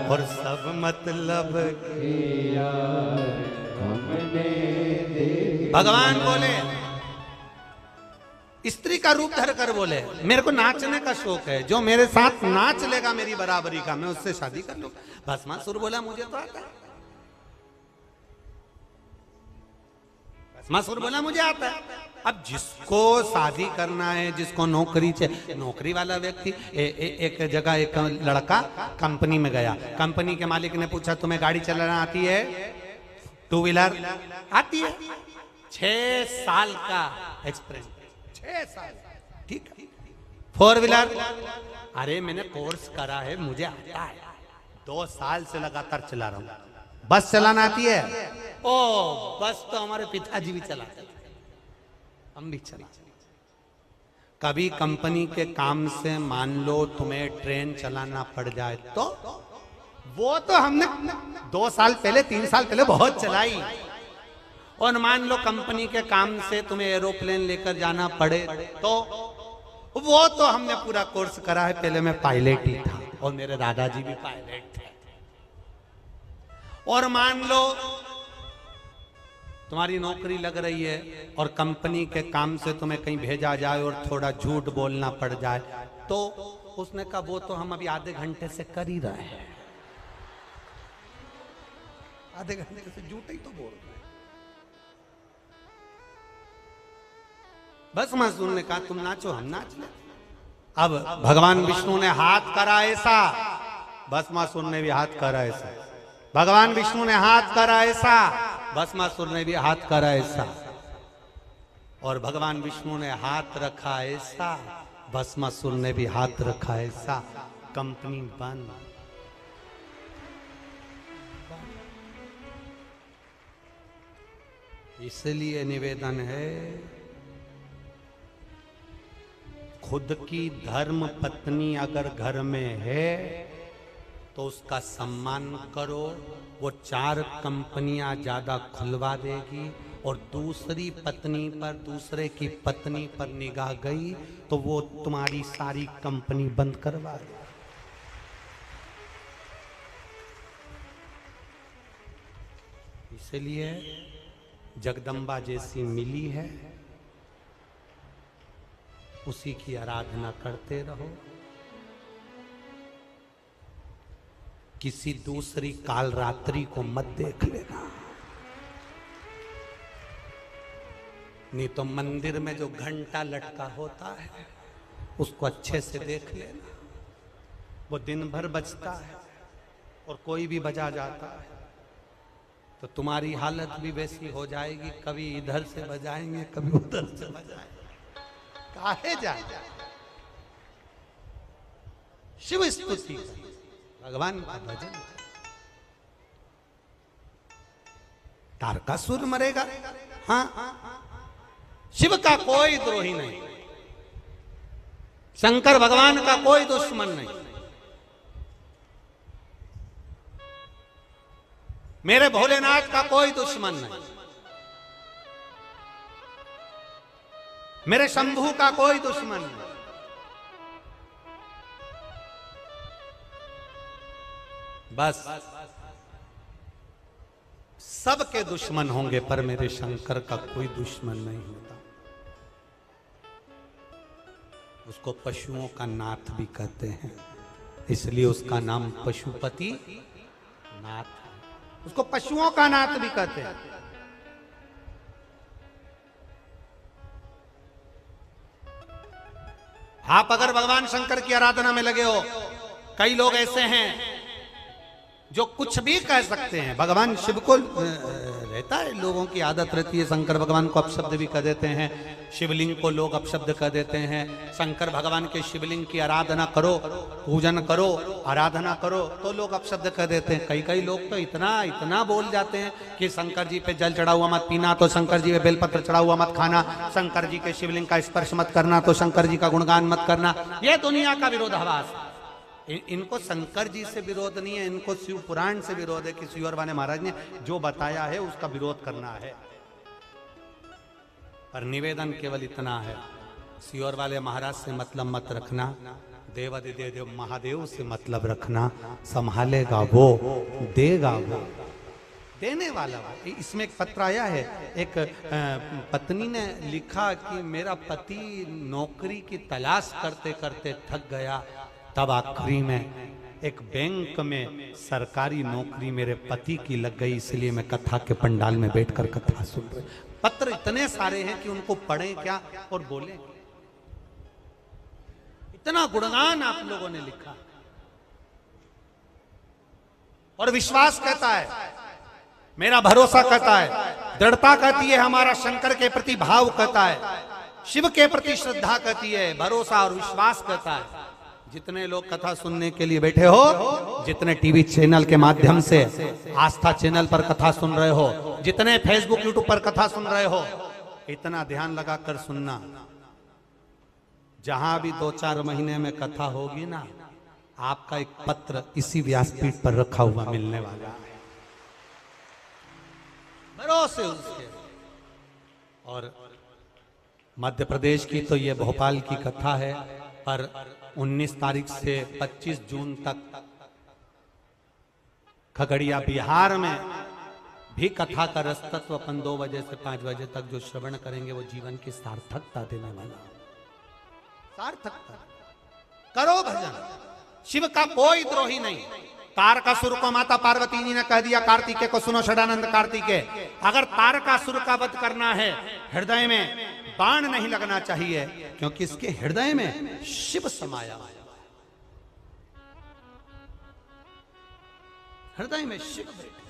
A: और सब मतलब किया हमने। भगवान बोले, स्त्री का रूप धर कर बोले मेरे को नाचने का शौक है, जो मेरे साथ नाच लेगा मेरी बराबरी का मैं उससे शादी कर लूंगा। भस्मासुर बोला मुझे तो आता है। भस्मासुर बोला मुझे आता है। अब जिसको शादी करना है, जिसको नौकरी चाहिए, नौकरी वाला व्यक्ति एक जगह एक लड़का कंपनी में गया, कंपनी के मालिक ने पूछा तुम्हें गाड़ी चलाना आती है? टू व्हीलर आती है। 6 साल का एक्सपीरियंस, 6 साल, ठीक है। 4 व्हीलर, अरे मैंने कोर्स करा है, मुझे आता है, 2 साल से लगातार चला रहा हूं। बस चलाना आती है? ओ बस तो हमारे पिताजी भी चलाते, हम भी चला। कभी कंपनी के काम से मान लो तुम्हें ट्रेन चलाना पड़ जाए तो वो तो हमने 2 साल पहले 3 साल पहले बहुत चलाई। और मान लो कंपनी के काम से तुम्हें एरोप्लेन लेकर जाना पड़े तो वो तो हमने पूरा कोर्स करा है, पहले मैं पायलट ही था और मेरे दादाजी भी पायलट थे। और मान लो तुम्हारी नौकरी लग रही है और कंपनी के काम से तुम्हें कहीं भेजा जाए और थोड़ा झूठ बोलना पड़ जाए तो उसने कहा वो तो हम अभी आधे घंटे से कर ही रहे हैं, आधे घंटे से झूठ ही तो बोल रहे हैं। बस भस्मासुर ने कहा तुम नाचो, हम नाच ले। अब भगवान विष्णु ने हाथ करा ऐसा, भस्मासुर ने भी हाथ करा ऐसा। भगवान विष्णु ने हाथ करा ऐसा, भस्मासुर ने भी हाथ करा ऐसा। और भगवान विष्णु ने हाथ रखा ऐसा, भस्मासुर ने भी हाथ रखा ऐसा। कंपनी बंद। इसलिए निवेदन है, खुद की धर्म पत्नी अगर घर में है तो उसका सम्मान करो। वो 4 कंपनियां ज्यादा खुलवा देगी और दूसरी पत्नी पर, दूसरे की पत्नी पर निगाह गई तो वो तुम्हारी सारी कंपनी बंद करवा देगी। इसलिए जगदम्बा जैसी मिली है, उसी की आराधना करते रहो। किसी दूसरी काल रात्रि को मत देख लेना, नहीं तो मंदिर में जो घंटा लटका होता है उसको अच्छे से देख लेना। वो दिन भर बजता है और कोई भी बजा जाता है तो तुम्हारी हालत भी वैसी हो जाएगी, कभी इधर से बजाएंगे कभी उधर से बजाएंगे। काहे जाए? शिव स्तुति, भगवान का भजन। तारकासुर मरेगा, हाँ, शिव का कोई द्रोही नहीं, शंकर भगवान का कोई दुश्मन नहीं। मेरे भोलेनाथ का कोई दुश्मन नहीं, मेरे शंभू का कोई दुश्मन नहीं। बस सबके दुश्मन होंगे पर मेरे शंकर का कोई दुश्मन नहीं होता। उसको पशुओं का नाथ भी कहते हैं, इसलिए उसका नाम पशुपति नाथ है। उसको पशुओं का नाथ भी कहते हैं। आप अगर भगवान शंकर की आराधना में लगे हो, कई लोग ऐसे हैं जो कुछ भी कह सकते हैं। भगवान शिव को रहता है, लोगों की आदत रहती है, शंकर भगवान को अपशब्द भी कह देते हैं, शिवलिंग को लोग अपशब्द कह देते हैं। शंकर भगवान के शिवलिंग की आराधना करो, पूजन करो, आराधना करो तो लोग अपशब्द कह देते हैं। कई लोग तो इतना बोल जाते हैं कि शंकर जी पे जल चढ़ा हुआ मत पीना, तो शंकर जी पे बेलपत्र चढ़ा हुआ मत खाना, शंकर जी के शिवलिंग का स्पर्श मत करना, तो शंकर जी का गुणगान मत करना। यह दुनिया का विरोधाभास। इनको शंकर जी से विरोध नहीं है, इनको शिव पुराण से विरोध है कि शिवर वाले महाराज ने जो बताया है उसका विरोध करना है। पर निवेदन केवल इतना है, शिवर वाले महाराज से मतलब मत रखना, देवादिदेव महादेव से मतलब रखना। संभालेगा वो, देगा वो, देने वाला वो। इसमें एक पत्र आया है, एक पत्नी ने लिखा कि मेरा पति नौकरी की तलाश करते करते थक गया, तब आखिरी में एक बैंक में सरकारी नौकरी मेरे पति की लग गई, इसलिए मैं कथा के पंडाल में बैठकर कथा सुन रहा। पत्र इतने सारे हैं कि उनको पढ़ें क्या और बोलें। इतना गुणगान आप लोगों ने लिखा। और विश्वास कहता है, मेरा भरोसा कहता है, दृढ़ता कहती है, हमारा शंकर के प्रति भाव कहता है, शिव के प्रति श्रद्धा कहती है, भरोसा और विश्वास कहता है। जितने लोग कथा सुनने के लिए बैठे हो, जितने टीवी चैनल के माध्यम से आस्था चैनल पर कथा सुन रहे हो, जितने फेसबुक यूट्यूब पर कथा सुन रहे हो, इतना ध्यान लगाकर सुनना, जहां भी 2-4 महीने में कथा होगी ना, आपका एक पत्र इसी व्यासपीठ पर रखा हुआ मिलने वाला है, भरोसे उसके। और मध्य प्रदेश की तो ये भोपाल की कथा है, पर 19 तारीख से 25 जून तक खगड़िया बिहार में भी कथा का रसतत्व अपन 2 बजे से 5 बजे तक जो श्रवण करेंगे, वो जीवन की सार्थकता देने वाला। सार्थकता करो भजन, शिव का कोई द्रोही नहीं। तारकासुर को माता पार्वती जी ने कह दिया, कार्तिकेय को सुनो षडानंद कार्तिकेय, अगर तारकासुर का वध करना है, हृदय में बाण नहीं लगना चाहिए, क्योंकि इसके हृदय में शिव समाया है। हृदय में शिव बैठे।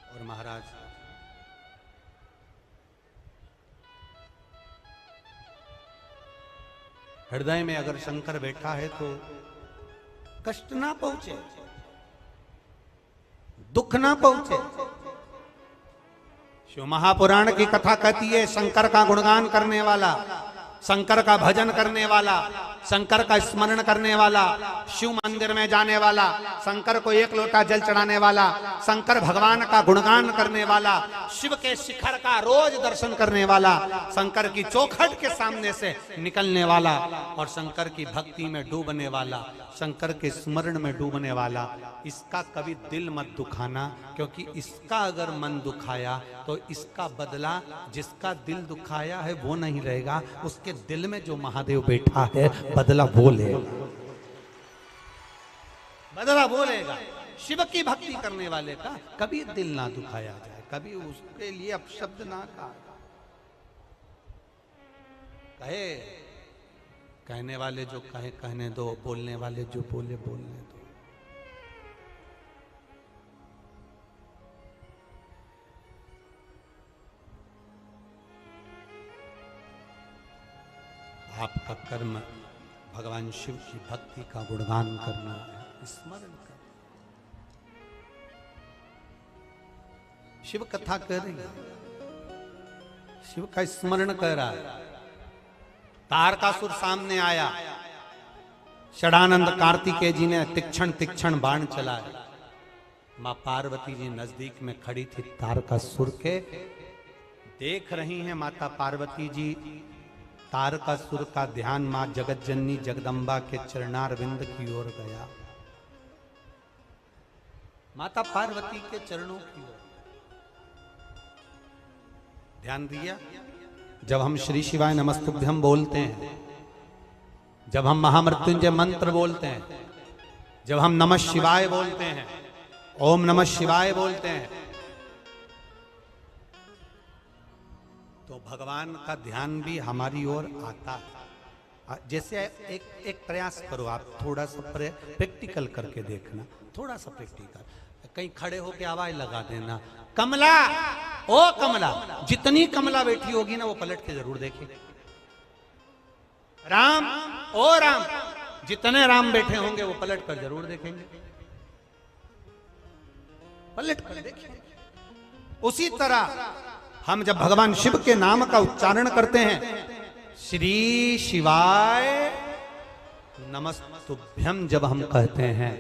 A: और महाराज हृदय में अगर शंकर बैठा है तो कष्ट ना पहुंचे, दुख ना पहुंचे। शिव महापुराण की कथा कहती है, शंकर का गुणगान करने वाला, शंकर का भजन करने वाला, शंकर का स्मरण करने वाला, शिव मंदिर में जाने वाला, शंकर को 1 लोटा जल चढ़ाने वाला, शंकर भगवान का गुणगान करने वाला, शिव के शिखर का रोज दर्शन करने वाला, शंकर की चौखट के सामने से निकलने वाला, और शंकर की भक्ति में डूबने वाला, शंकर के स्मरण में डूबने वाला, इसका कभी दिल मत दुखाना, क्योंकि इसका अगर मन दुखाया तो इसका बदला जिसका दिल दुखाया है वो नहीं रहेगा, उसके दिल में जो महादेव बैठा है बदला वो लेगा, बदला वो लेगा। शिव की भक्ति करने वाले का कभी दिल ना दुखाया जाए, कभी उसके लिए अपशब्द ना कहे, कहने वाले जो कहे कहने दो, बोलने वाले जो बोले बोलने दो। आपका कर्म भगवान शिव की भक्ति का गुणगान करना है, स्मरण करना। शिव कथा कर रही है, शिव का स्मरण कर रहा है। तारकासुर सामने आया, षडानंद कार्तिकेय जी ने तीक्ष्ण तीक्ष्ण बाण चलाया। मां पार्वती जी नजदीक में खड़ी थी, तारकासुर के देख रही हैं। माता पार्वती जी तारकासुर का ध्यान मां जगत जननी जगदम्बा के चरणारविंद की ओर गया, माता पार्वती के चरणों की ओर ध्यान दिया। जब हम श्री शिवाय नमस्तुभ्यम बोलते हैं, जब हम महामृत्युंजय मंत्र बोलते हैं, जब हम नमः शिवाय बोलते हैं, ओम नमः शिवाय बोलते हैं, तो भगवान का ध्यान भी हमारी ओर आता है। जैसे एक प्रयास करो आप, थोड़ा सा प्रैक्टिकल करके देखना, थोड़ा सा प्रैक्टिकल, कहीं खड़े होके आवाज लगा देना, कमला, ओ कमला। जितनी कमला बैठी होगी ना वो पलट के जरूर देखे। राम, ओ राम। जितने राम बैठे होंगे वो पलट कर जरूर देखेंगे, पलट कर देखेंगे। उसी तरह हम जब भगवान शिव के नाम का उच्चारण करते हैं, श्री शिवाय नमस्तुभ्यम जब हम कहते हैं,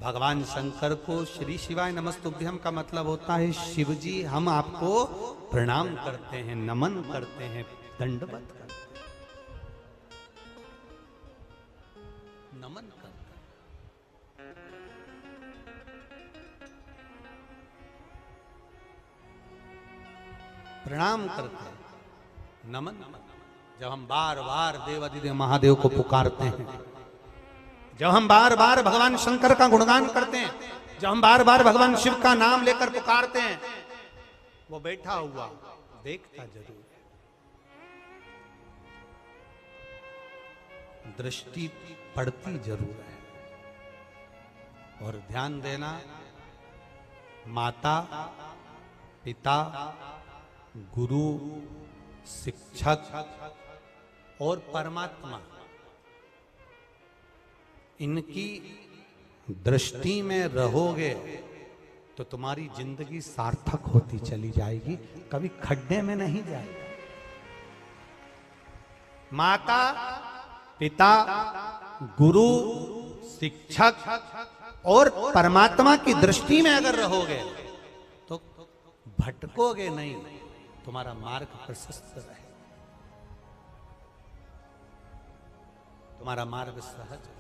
A: भगवान शंकर को श्री शिवाय नमस्तुभ्यम का मतलब होता है, शिव जी हम आपको प्रणाम करते हैं, नमन करते हैं, दंडवत करते हैं, नमन करते हैं। प्रणाम करते हैं, नमन। जब हम बार बार देवाधिदेव महादेव को पुकारते हैं, जब हम बार बार भगवान शंकर का गुणगान करते हैं, जब हम बार बार भगवान शिव का नाम लेकर पुकारते हैं, वो बैठा हुआ देखता जरूर है, दृष्टि पड़ती जरूर है। और ध्यान देना, माता, पिता, गुरु, शिक्षक और परमात्मा, इनकी दृष्टि में रहोगे तो तुम्हारी जिंदगी सार्थक होती चली जाएगी, कभी खड्डे में नहीं जाएगी। माता, पिता, गुरु, शिक्षक और परमात्मा की दृष्टि में अगर रहोगे तो भटकोगे नहीं, तुम्हारा मार्ग प्रशस्त रहे, तुम्हारा मार्ग सहज रहे।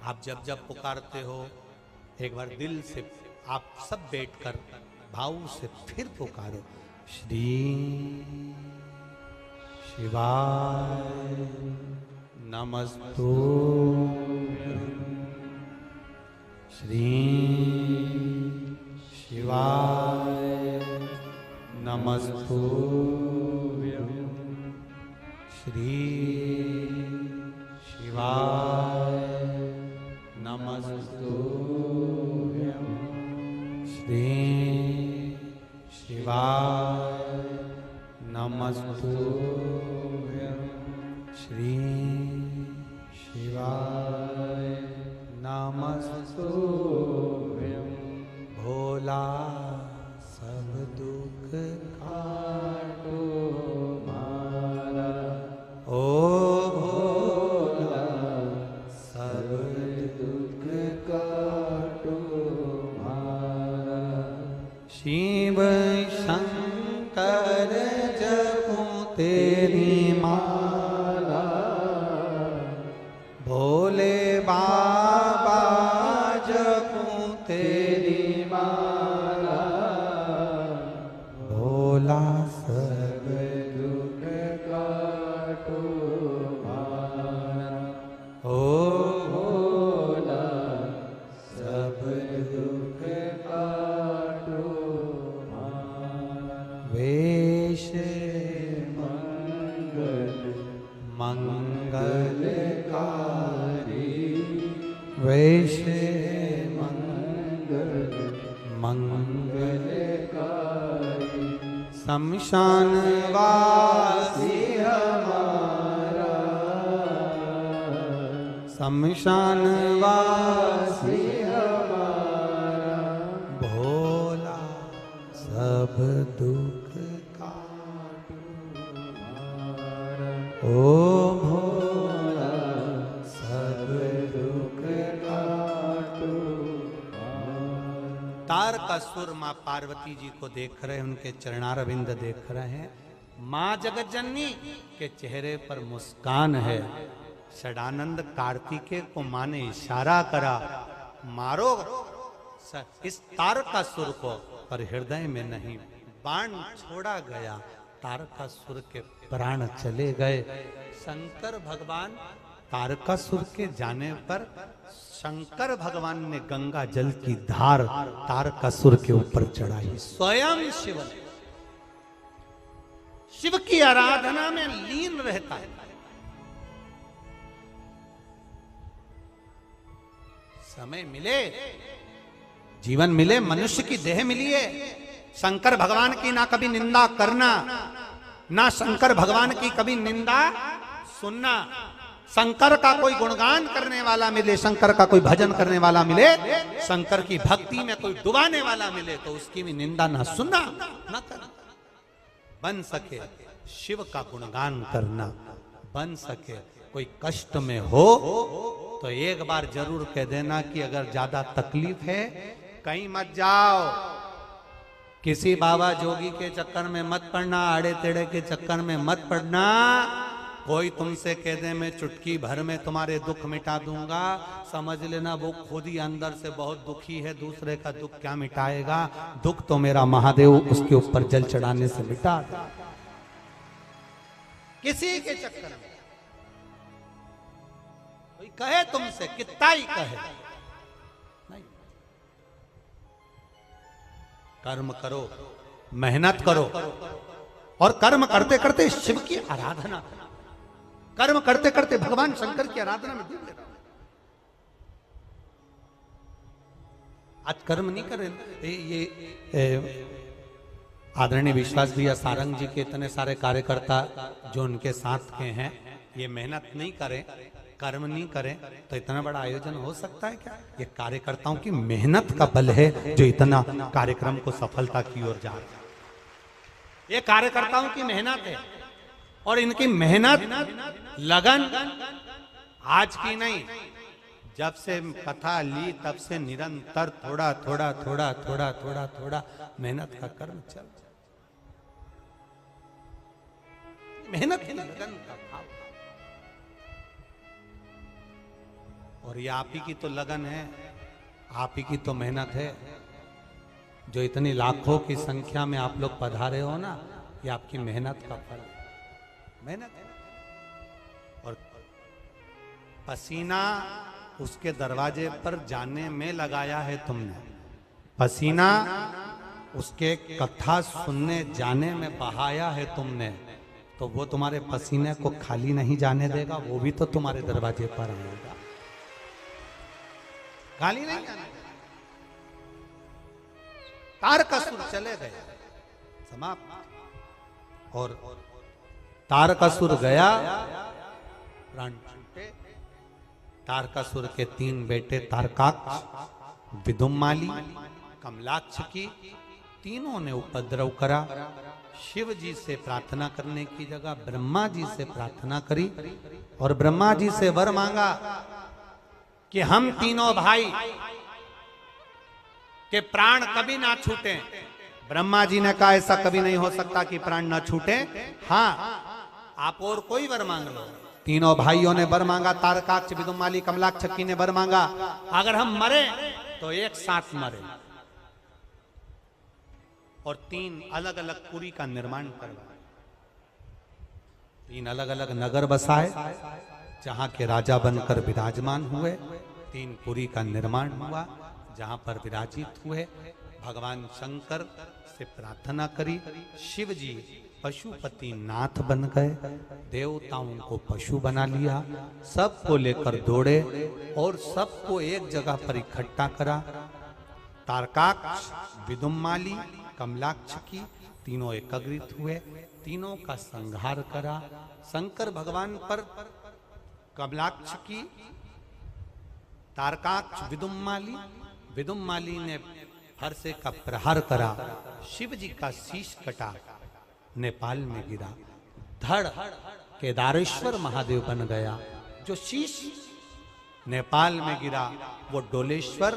A: आप जब जब पुकारते हो, एक बार दिल से आप सब बैठकर भाव से फिर पुकारो, श्री शिवाय नमस्तु, श्री शिवाय नमस्तु, श्री शिवाय नमस्तु, श्री शिवाय नमस्तु, श्री शिवाय नमस्तु। भोला सब दुख काटो मारा, ओ भोला सब दुख काटो मारा। शिव शंकर जपूं तेरी माला, भोले बाबा जपूं तेरी माला, भोला सब दुख काटो मारा, ओ भोला सब दुख काटो मारा। वेश मंगल मंगलकारी, वेश मंगल मंगलकारी, शमशान वासी हमारा, शमशान वासी हमारा, भोला सब दुख काटो मारा, ओ भोला सब दुख काटो मारा। तारकासुर माँ पार्वती जी को देख रहे हैं, उनके चरणारविंद देख रहे हैं, माँ जगज्जननी के चेहरे पर मुस्कान है। षडानंद कार्तिकेय को माँ ने इशारा करा, मारो इस तारकासुर को, पर हृदय में नहीं, बाण छोड़ा गया, तारकासुर के प्राण चले गए। शंकर भगवान तारकासुर के जाने पर शंकर भगवान ने गंगा जल की धार तारकासुर के ऊपर चढ़ाई। स्वयं शिव ने, शिव की आराधना में लीन रहता है। समय मिले, जीवन मिले, मनुष्य की देह मिली है, शंकर भगवान की ना कभी निंदा करना, ना शंकर भगवान की कभी निंदा सुनना। शंकर का कोई गुणगान करने वाला मिले, शंकर का कोई भजन करने वाला मिले, शंकर की भक्ति में कोई डुबाने वाला मिले तो उसकी भी निंदा ना सुनना, ना करना। बन सके शिव का गुणगान करना, बन सके कोई कष्ट में हो तो एक बार जरूर कह देना कि अगर ज्यादा तकलीफ है कहीं मत जाओ, किसी बाबा जोगी के चक्कर में मत पड़ना, आड़े टेढ़े के चक्कर में मत पड़ना, कोई तुमसे कह दे मैं चुटकी भर में तुम्हारे दुख मिटा दूंगा, समझ लेना वो खुद ही अंदर से बहुत दुखी है, दूसरे का दुख क्या मिटाएगा। दुख तो मेरा महादेव उसके ऊपर जल चढ़ाने से मिटा दे। किसी के चक्कर में कोई कहे तुमसे, कितना ही कहे, नहीं। कर्म करो, मेहनत करो, और कर्म करते करते शिव की आराधना, कर्म करते करते भगवान शंकर की आराधना में डूब जाओ। आज कर्म नहीं करें, ये आदरणीय विश्वास भैया सारंग जी के इतने सारे कार्यकर्ता जो उनके साथ के हैं, ये मेहनत नहीं करें, कर्म नहीं करें तो इतना बड़ा आयोजन हो सकता है क्या? ये कार्यकर्ताओं की मेहनत का बल है जो इतना कार्यक्रम को सफलता की ओर जा रहा है। ये कार्यकर्ताओं की मेहनत है, और इनकी मेहनत लगन आज की नहीं, जब से कथा ली तब से निरंतर थोड़ा थोड़ा थोड़ा थोड़ा थोड़ा थोड़ा मेहनत का कर्म चल, मेहनत की लगन का भाव, और ये आप ही की तो लगन है, आप ही की तो मेहनत है। जो इतनी लाखों की संख्या में आप लोग पधारे हो ना, ये आपकी मेहनत का फल है, मेहनत है। और पसीना उसके दरवाजे पर जाने में लगाया है तुमने, पसीना उसके कथा सुनने जाने में बहाया है तुमने, तो वो तुम्हारे पसीने को खाली नहीं जाने देगा, वो भी तो तुम्हारे दरवाजे पर आएगा, खाली नहीं जाने देगा। तारकासुर चले गए, समाप्त। और तारकासुर गया, प्राण छूटे। तारकासुर के 3 बेटे तारकाक्ष, विदुम्माली, कमलाक्ष की, तीनों ने उपद्रव करा। शिव जी से प्रार्थना करने की जगह ब्रह्मा जी से प्रार्थना करी, और ब्रह्मा जी से वर मांगा कि हम तीनों भाई के प्राण कभी ना छूटे। ब्रह्मा जी ने कहा ऐसा कभी नहीं हो सकता कि प्राण ना छूटे, हाँ आप और कोई वर मांग लो। तीनों भाइयों ने वर मांगा, तारकाक्ष, विदुम्माली, कमलाक्ष की ने वर मांगा, अगर हम मरे तो एक साथ मरे, और 3 अलग अलग पुरी का निर्माण करवाया। 3 अलग अलग नगर बसाए जहां के राजा बनकर विराजमान हुए। 3 पुरी का निर्माण हुआ जहां पर विराजित हुए। भगवान शंकर से प्रार्थना करी, शिव जी पशुपति नाथ बन गए, देवताओं को पशु बना लिया, सबको लेकर दौड़े और सबको एक जगह पर इकट्ठा करा। तारकाक्ष, विदुम्माली, कमलाक्ष की तीनों एकत्रित हुए, तीनों का संहार करा। शंकर भगवान पर कमलाक्ष की, तारकाक्ष, विदुम्माली ने फरसे का प्रहार करा, शिव जी का शीश कटा, नेपाल में गिरा। धड़ केदारेश्वर महादेव बन गया। जो शीश नेपाल में गिरा वो डोलेश्वर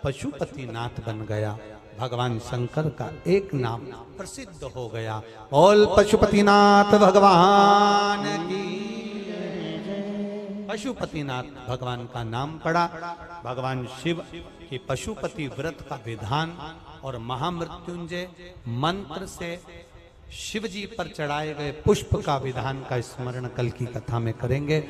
A: पशुपतिनाथ बन गया। भगवान शंकर का एक नाम प्रसिद्ध हो गया, बोल पशुपतिनाथ भगवान की। पशुपतिनाथ भगवान का नाम पड़ा। भगवान शिव की पशुपति व्रत का विधान और महामृत्युंजय मंत्र से शिव जी पर चढ़ाए गए पुष्प का विधान का स्मरण कल की कथा में करेंगे।